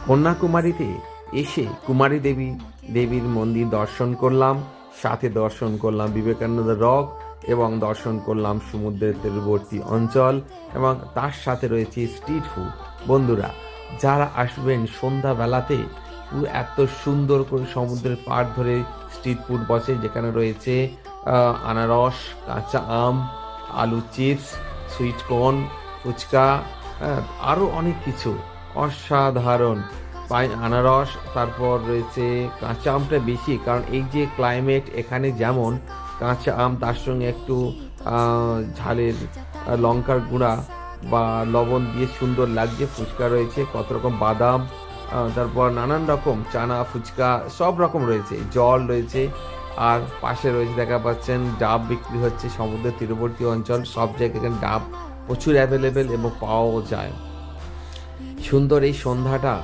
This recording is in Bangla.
কন্যাকুমারীতে এসে কুমারী দেবীর মন্দির দর্শন করলাম, সাথে দর্শন করলাম বিবেকানন্দ রক এবং দর্শন করলাম সমুদ্রের তীরবর্তী অঞ্চল এবং তার সাথে রয়েছে স্ট্রিট ফুড। বন্ধুরা, যারা আসবেন সন্ধ্যাবেলাতে এত সুন্দর করে সমুদ্রের পাড় ধরে স্ট্রিট ফুড বসে, যেখানে রয়েছে আনারস, কাঁচা আম, আলু চিপস, সুইট কর্ন, ফুচকা, আরও অনেক কিছু অসাধারণ। আনারস, তারপর রয়েছে কাঁচা আমটা বেশি, কারণ এই যে ক্লাইমেট এখানে, যেমন কাঁচা আম তার সঙ্গে একটু ঝালের লঙ্কার গুঁড়া বা লবণ দিয়ে সুন্দর লাগছে। ফুচকা রয়েছে, কত রকম বাদাম, তারপর নানান রকম চানা ফুচকা সব রকম রয়েছে, জল রয়েছে। আর পাশে রয়েছে, দেখা পাচ্ছেন, ডাব বিক্রি হচ্ছে। সমুদ্রের তীরবর্তী অঞ্চল, সব জায়গায় এখানে ডাব প্রচুর অ্যাভেলেবেল এবং পাওয়াও যায়। সুন্দর এই সন্ধ্যাটা